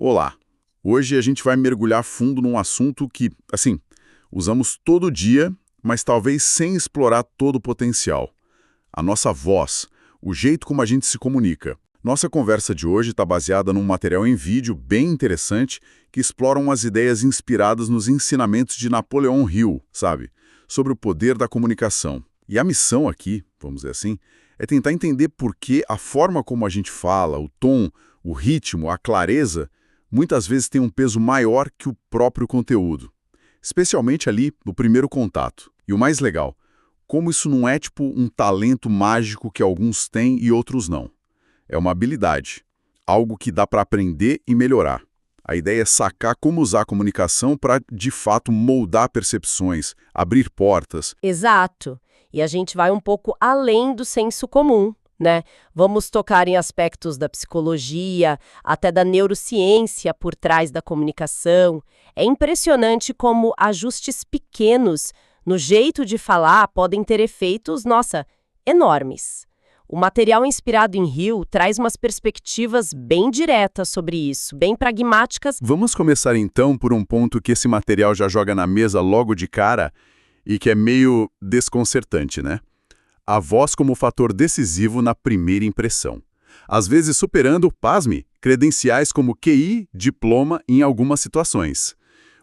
Olá! Hoje a gente vai mergulhar fundo num assunto que, assim, usamos todo dia, mas talvez sem explorar todo o potencial. A nossa voz, o jeito como a gente se comunica. Nossa conversa de hoje está baseada num material em vídeo bem interessante que explora umas ideias inspiradas nos ensinamentos de Napoleão Hill, sabe? Sobre o poder da comunicação. E a missão aqui, vamos dizer assim, é tentar entender por que a forma como a gente fala, o tom, o ritmo, a clareza, muitas vezes tem um peso maior que o próprio conteúdo. Especialmente ali no primeiro contato. E o mais legal, como isso não é tipo um talento mágico que alguns têm e outros não. É uma habilidade, algo que dá para aprender e melhorar. A ideia é sacar como usar a comunicação para, de fato, moldar percepções, abrir portas. Exato. E a gente vai um pouco além do senso comum, né? Vamos tocar em aspectos da psicologia, até da neurociência por trás da comunicação. É impressionante como ajustes pequenos no jeito de falar podem ter efeitos, nossa, enormes. O material inspirado em Hill traz umas perspectivas bem diretas sobre isso, bem pragmáticas. Vamos começar então por um ponto que esse material já joga na mesa logo de cara e que é meio desconcertante, né? A voz como fator decisivo na primeira impressão. Às vezes superando, pasme, credenciais como QI, diploma em algumas situações.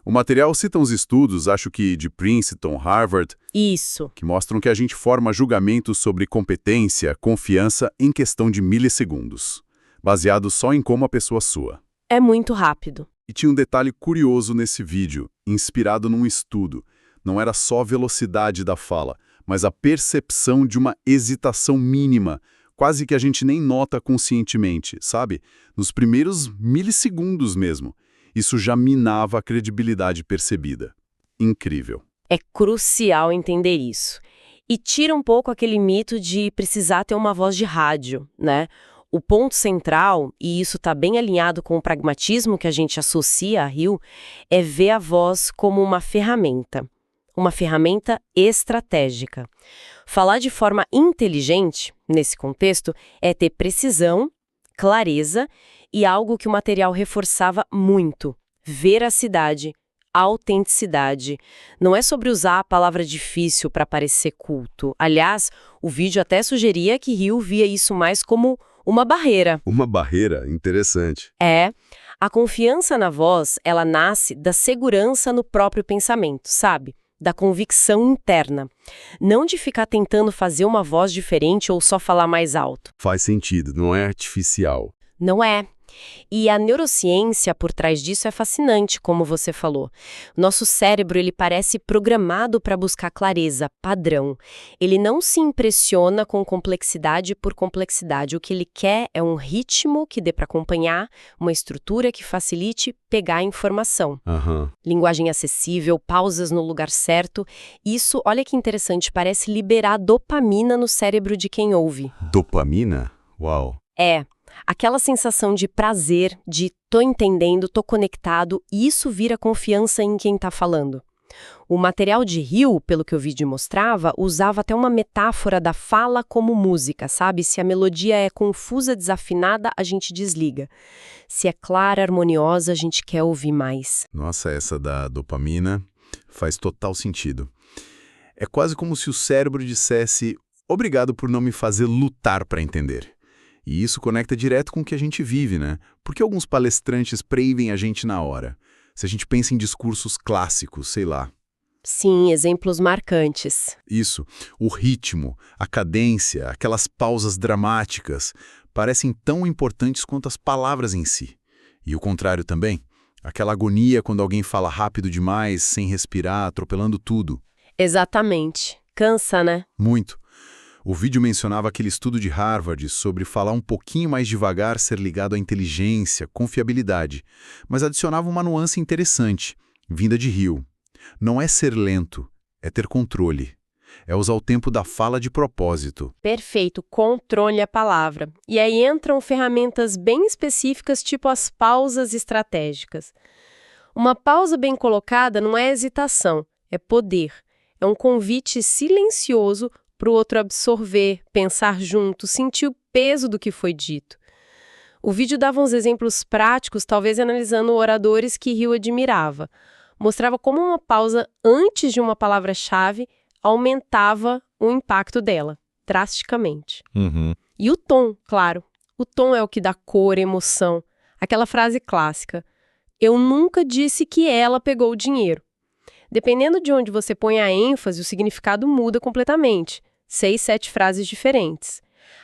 O material cita uns estudos, acho que de Princeton, Harvard, Isso. que mostram que a gente forma julgamentos sobre competência, confiança em questão de milissegundos, baseado só em como a pessoa soa. É muito rápido. E tinha um detalhe curioso nesse vídeo, inspirado num estudo. Não era só a velocidade da fala, mas a percepção de uma hesitação mínima, quase que a gente nem nota conscientemente, sabe? Nos primeiros milissegundos mesmo. Isso já minava a credibilidade percebida. Incrível. É crucial entender isso. E tira um pouco aquele mito de precisar ter uma voz de rádio, né? O ponto central, e isso está bem alinhado com o pragmatismo que a gente associa a Hill, é ver a voz como uma ferramenta estratégica. Falar de forma inteligente, nesse contexto, é ter precisão, clareza e algo que o material reforçava muito: veracidade, autenticidade. Não é sobre usar a palavra difícil para parecer culto. Aliás, o vídeo até sugeria que Hill via isso mais como uma barreira. Uma barreira interessante. A confiança na voz, ela nasce da segurança no próprio pensamento, sabe? Da convicção interna. Não de ficar tentando fazer uma voz diferente ou só falar mais alto. Faz sentido, não é artificial. Não é. E a neurociência por trás disso é fascinante, como você falou. Nosso cérebro, ele parece programado para buscar clareza, padrão. Ele não se impressiona com complexidade por complexidade. O que ele quer é um ritmo que dê para acompanhar, uma estrutura que facilite pegar a informação. Linguagem acessível, pausas no lugar certo. Isso, olha que interessante, parece liberar dopamina no cérebro de quem ouve. Dopamina? Uau! Aquela sensação de prazer, de tô entendendo, tô conectado, e isso vira confiança em quem tá falando. O material de Hill, pelo que o vídeo mostrava, usava até uma metáfora da fala como música, sabe? Se a melodia é confusa, desafinada, a gente desliga. Se é clara, harmoniosa, a gente quer ouvir mais. Nossa, essa da dopamina faz total sentido. É quase como se o cérebro dissesse: obrigado por não me fazer lutar para entender. E isso conecta direto com o que a gente vive, né? Porque alguns palestrantes preivem a gente na hora. Se a gente pensa em discursos clássicos, sei lá. Sim, exemplos marcantes. Isso, o ritmo, a cadência, aquelas pausas dramáticas, parecem tão importantes quanto as palavras em si. E o contrário também, aquela agonia quando alguém fala rápido demais, sem respirar, atropelando tudo. Exatamente. Cansa, né? Muito. O vídeo mencionava aquele estudo de Harvard sobre falar um pouquinho mais devagar ser ligado à inteligência, confiabilidade, mas adicionava uma nuance interessante, vinda de Hill. Não é ser lento, é ter controle. É usar o tempo da fala de propósito. Perfeito, controle a palavra. E aí entram ferramentas bem específicas, tipo as pausas estratégicas. Uma pausa bem colocada não é hesitação, é poder. É um convite silencioso para o outro absorver, pensar junto, sentir o peso do que foi dito. O vídeo dava uns exemplos práticos, talvez analisando oradores que Hill admirava. Mostrava como uma pausa antes de uma palavra-chave aumentava o impacto dela, drasticamente. E o tom, claro. O tom é o que dá cor, emoção. Aquela frase clássica: eu nunca disse que ela pegou o dinheiro. Dependendo de onde você põe a ênfase, o significado muda completamente. 6, 7 frases diferentes.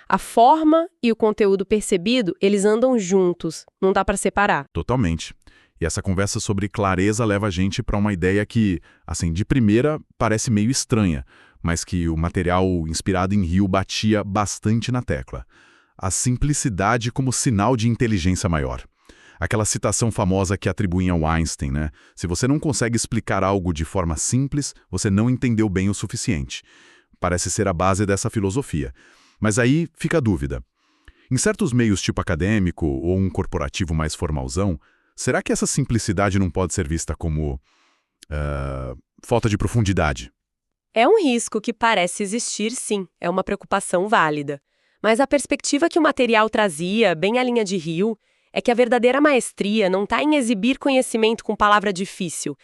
A forma e o conteúdo percebido, eles andam juntos, não dá para separar. Totalmente. E essa conversa sobre clareza leva a gente para uma ideia que, assim, de primeira parece meio estranha, mas que o material inspirado em Hill batia bastante na tecla. A simplicidade como sinal de inteligência maior. Aquela citação famosa que atribuem ao Einstein, né? Se você não consegue explicar algo de forma simples, você não entendeu bem o suficiente. Parece ser a base dessa filosofia. Mas aí fica a dúvida. Em certos meios tipo acadêmico ou um corporativo mais formalzão, será que essa simplicidade não pode ser vista como falta de profundidade? É um risco que parece existir, sim. É uma preocupação válida. Mas a perspectiva que o material trazia, bem à linha de Hill, é que a verdadeira maestria não está em exibir conhecimento com palavra difícil.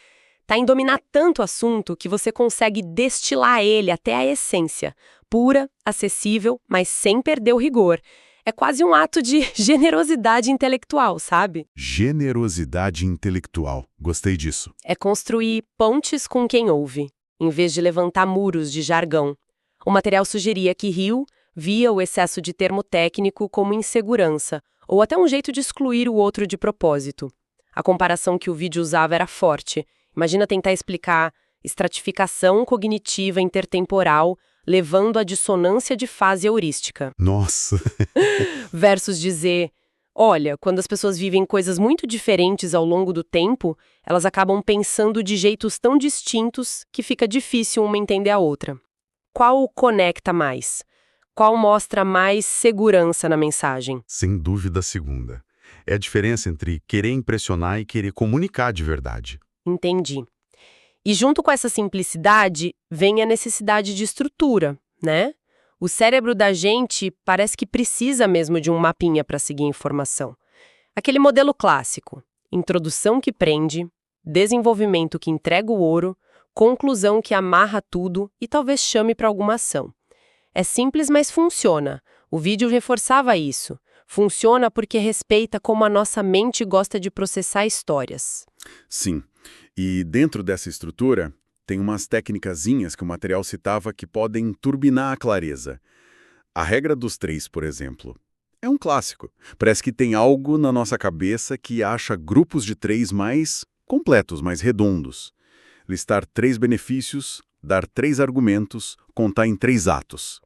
Está em dominar tanto o assunto que você consegue destilar ele até a essência. Pura, acessível, mas sem perder o rigor. É quase um ato de generosidade intelectual, sabe? Generosidade intelectual. Gostei disso. É construir pontes com quem ouve, em vez de levantar muros de jargão. O material sugeria que Hill via o excesso de termo técnico como insegurança, ou até um jeito de excluir o outro de propósito. A comparação que o vídeo usava era forte. Imagina tentar explicar estratificação cognitiva intertemporal, levando à dissonância de fase heurística. Nossa! Versus dizer, olha, quando as pessoas vivem coisas muito diferentes ao longo do tempo, elas acabam pensando de jeitos tão distintos que fica difícil uma entender a outra. Qual conecta mais? Qual mostra mais segurança na mensagem? Sem dúvida a segunda. É a diferença entre querer impressionar e querer comunicar de verdade. Entendi. E junto com essa simplicidade, vem a necessidade de estrutura, né? O cérebro da gente parece que precisa mesmo de um mapinha para seguir a informação. Aquele modelo clássico: introdução que prende, desenvolvimento que entrega o ouro, conclusão que amarra tudo e talvez chame para alguma ação. É simples, mas funciona. O vídeo reforçava isso. Funciona porque respeita como a nossa mente gosta de processar histórias. Sim. E dentro dessa estrutura, tem umas técnicazinhas que o material citava que podem turbinar a clareza. A regra dos 3, por exemplo. É um clássico. Parece que tem algo na nossa cabeça que acha grupos de 3 mais completos, mais redondos. Listar 3 benefícios, dar 3 argumentos, contar em 3 atos.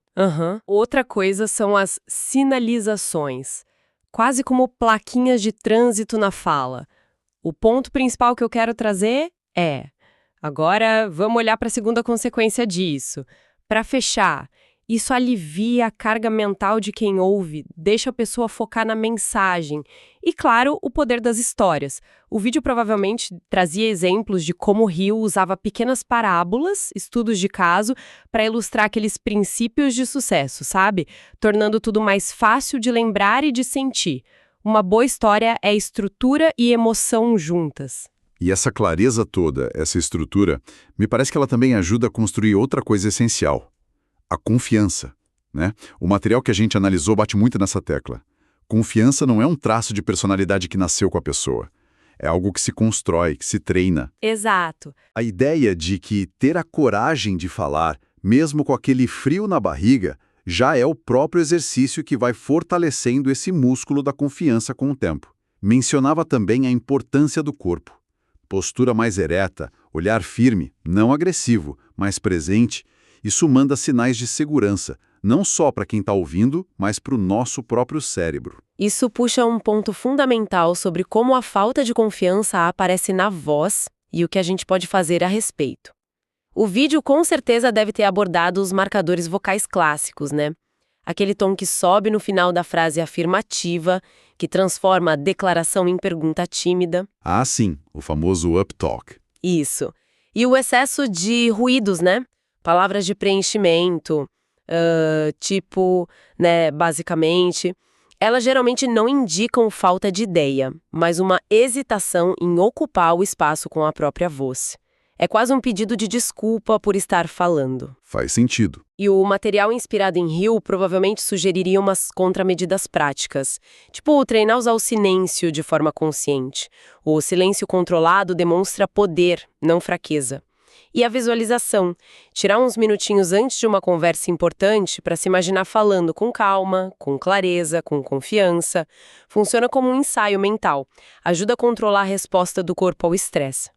Outra coisa são as sinalizações, quase como plaquinhas de trânsito na fala. O ponto principal que eu quero trazer é: agora vamos olhar para a segunda consequência disso. Para fechar, isso alivia a carga mental de quem ouve, deixa a pessoa focar na mensagem. E, claro, o poder das histórias. O vídeo provavelmente trazia exemplos de como Hill usava pequenas parábolas, estudos de caso, para ilustrar aqueles princípios de sucesso, sabe? Tornando tudo mais fácil de lembrar e de sentir. Uma boa história é estrutura e emoção juntas. E essa clareza toda, essa estrutura, me parece que ela também ajuda a construir outra coisa essencial: a confiança, né? O material que a gente analisou bate muito nessa tecla. Confiança não é um traço de personalidade que nasceu com a pessoa. É algo que se constrói, que se treina. Exato. A ideia de que ter a coragem de falar, mesmo com aquele frio na barriga, já é o próprio exercício que vai fortalecendo esse músculo da confiança com o tempo. Mencionava também a importância do corpo. Postura mais ereta, olhar firme, não agressivo, mas presente. Isso manda sinais de segurança, não só para quem está ouvindo, mas para o nosso próprio cérebro. Isso puxa um ponto fundamental sobre como a falta de confiança aparece na voz e o que a gente pode fazer a respeito. O vídeo com certeza deve ter abordado os marcadores vocais clássicos, né? Aquele tom que sobe no final da frase afirmativa, que transforma a declaração em pergunta tímida. Ah, sim, o famoso up talk. Isso. E o excesso de ruídos, né? Palavras de preenchimento, tipo, né, basicamente. Elas geralmente não indicam falta de ideia, mas uma hesitação em ocupar o espaço com a própria voz. É quase um pedido de desculpa por estar falando. Faz sentido. E o material inspirado em Hill provavelmente sugeriria umas contramedidas práticas, tipo treinar a usar o silêncio de forma consciente. O silêncio controlado demonstra poder, não fraqueza. E a visualização, tirar uns minutinhos antes de uma conversa importante para se imaginar falando com calma, com clareza, com confiança, funciona como um ensaio mental, ajuda a controlar a resposta do corpo ao estresse.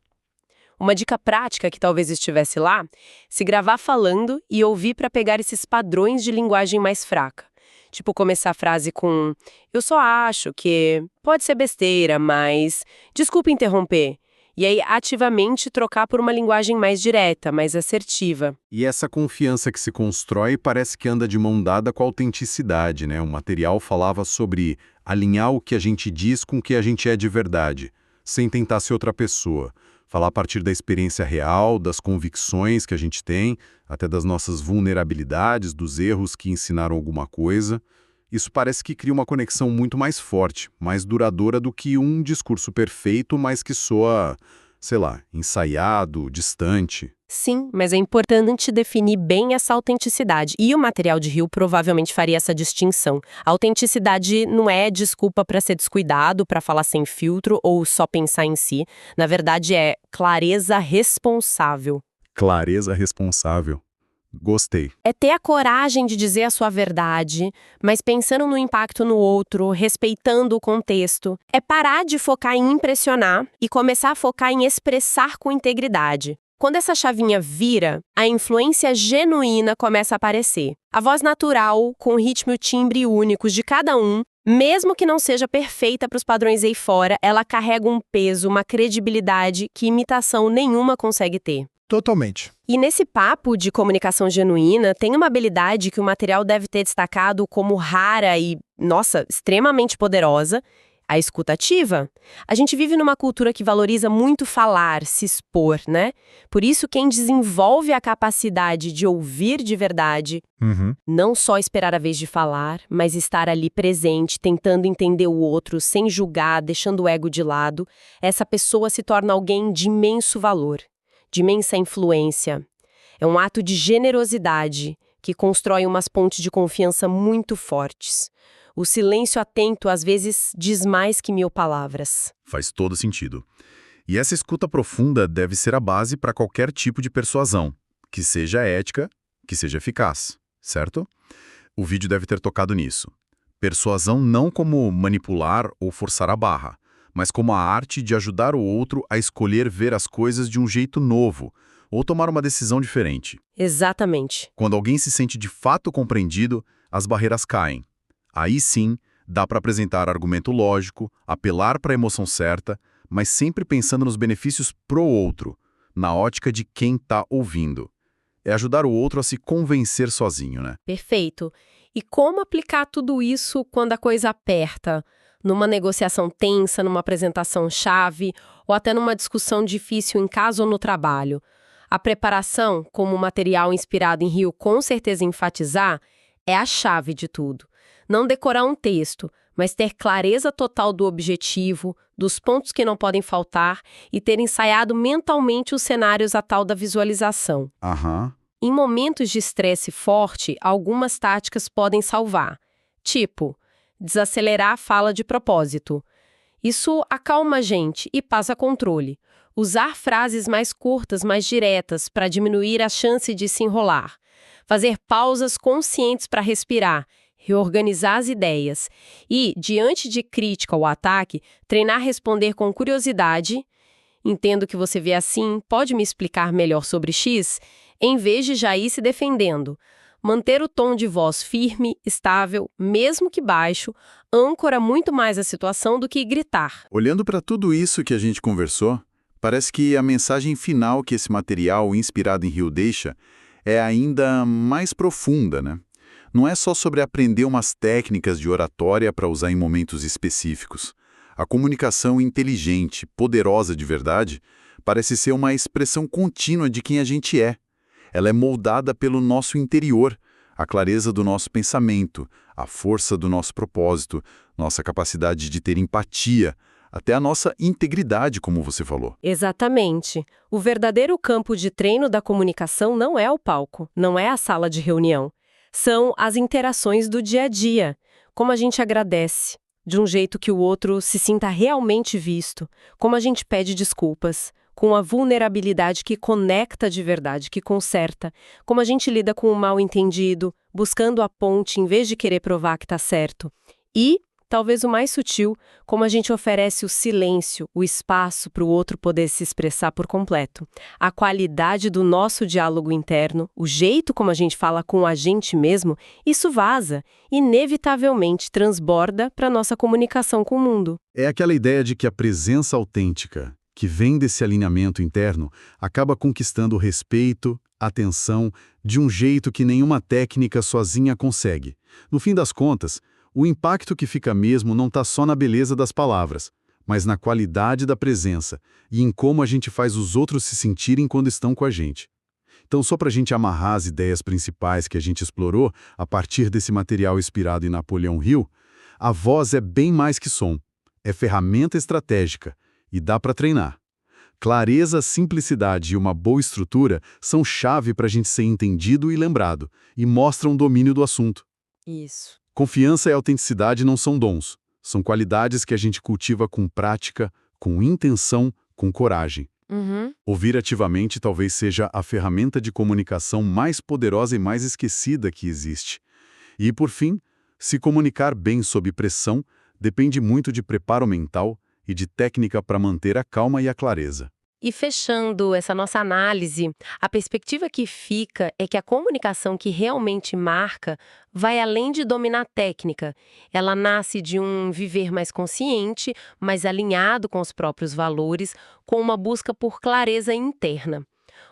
Uma dica prática que talvez estivesse lá, se gravar falando e ouvir para pegar esses padrões de linguagem mais fraca. Tipo começar a frase com "eu só acho que pode ser besteira, mas desculpa interromper". E aí ativamente trocar por uma linguagem mais direta, mais assertiva. E essa confiança que se constrói parece que anda de mão dada com a autenticidade, né? O material falava sobre alinhar o que a gente diz com o que a gente é de verdade, sem tentar ser outra pessoa. Falar a partir da experiência real, das convicções que a gente tem, até das nossas vulnerabilidades, dos erros que ensinaram alguma coisa. Isso parece que cria uma conexão muito mais forte, mais duradoura do que um discurso perfeito, mas que soa, sei lá, ensaiado, distante. Sim, mas é importante definir bem essa autenticidade. E o material de Hill provavelmente faria essa distinção. A autenticidade não é desculpa para ser descuidado, para falar sem filtro ou só pensar em si. Na verdade, é clareza responsável. Clareza responsável. Gostei. É ter a coragem de dizer a sua verdade, mas pensando no impacto no outro, respeitando o contexto. É parar de focar em impressionar e começar a focar em expressar com integridade. Quando essa chavinha vira, a influência genuína começa a aparecer. A voz natural, com o ritmo e o timbre únicos de cada um, mesmo que não seja perfeita para os padrões aí fora, ela carrega um peso, uma credibilidade que imitação nenhuma consegue ter. Totalmente. E nesse papo de comunicação genuína, tem uma habilidade que o material deve ter destacado como rara e, nossa, extremamente poderosa, a escuta ativa. A gente vive numa cultura que valoriza muito falar, se expor, né? Por isso, quem desenvolve a capacidade de ouvir de verdade, não só esperar a vez de falar, mas estar ali presente, tentando entender o outro, sem julgar, deixando o ego de lado, essa pessoa se torna alguém de imenso valor, de imensa influência. É um ato de generosidade que constrói umas pontes de confiança muito fortes. O silêncio atento, às vezes, diz mais que 1000 palavras. Faz todo sentido. E essa escuta profunda deve ser a base para qualquer tipo de persuasão, que seja ética, que seja eficaz, certo? O vídeo deve ter tocado nisso. Persuasão não como manipular ou forçar a barra, mas como a arte de ajudar o outro a escolher ver as coisas de um jeito novo, ou tomar uma decisão diferente. Exatamente. Quando alguém se sente de fato compreendido, as barreiras caem. Aí sim, dá para apresentar argumento lógico, apelar para a emoção certa, mas sempre pensando nos benefícios pro outro, na ótica de quem está ouvindo. É ajudar o outro a se convencer sozinho, né? Perfeito. E como aplicar tudo isso quando a coisa aperta? Numa negociação tensa, numa apresentação-chave, ou até numa discussão difícil em casa ou no trabalho? A preparação, como material inspirado em Hill com certeza enfatizar, é a chave de tudo. Não decorar um texto, mas ter clareza total do objetivo, dos pontos que não podem faltar e ter ensaiado mentalmente os cenários a tal da visualização. Em momentos de estresse forte, algumas táticas podem salvar. Tipo, desacelerar a fala de propósito. Isso acalma a gente e passa controle. Usar frases mais curtas, mais diretas, para diminuir a chance de se enrolar. Fazer pausas conscientes para respirar. Reorganizar as ideias e, diante de crítica ou ataque, treinar a responder com curiosidade. Entendo que você vê assim, pode me explicar melhor sobre X? Em vez de já ir se defendendo. Manter o tom de voz firme, estável, mesmo que baixo, âncora muito mais a situação do que gritar. Olhando para tudo isso que a gente conversou, parece que a mensagem final que esse material inspirado em Hill deixa é ainda mais profunda, né? Não é só sobre aprender umas técnicas de oratória para usar em momentos específicos. A comunicação inteligente, poderosa de verdade, parece ser uma expressão contínua de quem a gente é. Ela é moldada pelo nosso interior, A clareza do nosso pensamento, a força do nosso propósito, nossa capacidade de ter empatia, até a nossa integridade, como você falou. Exatamente. O verdadeiro campo de treino da comunicação não é o palco, não é a sala de reunião. São as interações do dia a dia. Como a gente agradece, de um jeito que o outro se sinta realmente visto. Como a gente pede desculpas, com a vulnerabilidade que conecta de verdade, que conserta. Como a gente lida com o mal-entendido, buscando a ponte em vez de querer provar que está certo. E, talvez o mais sutil, como a gente oferece o silêncio, o espaço para o outro poder se expressar por completo. A qualidade do nosso diálogo interno, o jeito como a gente fala com a gente mesmo, isso vaza, inevitavelmente transborda para a nossa comunicação com o mundo. É aquela ideia de que a presença autêntica, que vem desse alinhamento interno, acaba conquistando o respeito, a atenção, de um jeito que nenhuma técnica sozinha consegue. No fim das contas, o impacto que fica mesmo não está só na beleza das palavras, mas na qualidade da presença e em como a gente faz os outros se sentirem quando estão com a gente. Então, só para a gente amarrar as ideias principais que a gente explorou a partir desse material inspirado em Napoleão Hill, a voz é bem mais que som, é ferramenta estratégica e dá para treinar. Clareza, simplicidade e uma boa estrutura são chave para a gente ser entendido e lembrado, e mostram domínio do assunto. Isso. Confiança e autenticidade não são dons, são qualidades que a gente cultiva com prática, com intenção, com coragem. Ouvir ativamente talvez seja a ferramenta de comunicação mais poderosa e mais esquecida que existe. E, por fim, se comunicar bem sob pressão depende muito de preparo mental e de técnica para manter a calma e a clareza. E fechando essa nossa análise, a perspectiva que fica é que a comunicação que realmente marca vai além de dominar a técnica. Ela nasce de um viver mais consciente, mais alinhado com os próprios valores, com uma busca por clareza interna.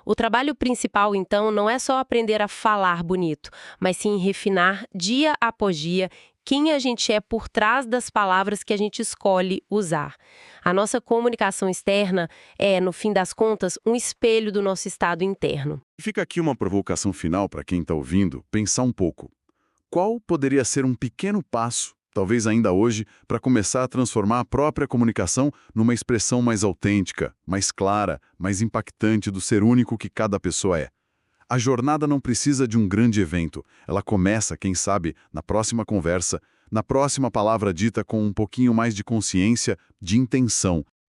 O trabalho principal, então, não é só aprender a falar bonito, mas sim refinar dia após dia quem a gente é por trás das palavras que a gente escolhe usar. A nossa comunicação externa é, no fim das contas, um espelho do nosso estado interno. Fica aqui uma provocação final para quem está ouvindo pensar um pouco. Qual poderia ser um pequeno passo, talvez ainda hoje, para começar a transformar a própria comunicação numa expressão mais autêntica, mais clara, mais impactante do ser único que cada pessoa é? A jornada não precisa de um grande evento. Ela começa, quem sabe, na próxima conversa, na próxima palavra dita com um pouquinho mais de consciência, de intenção,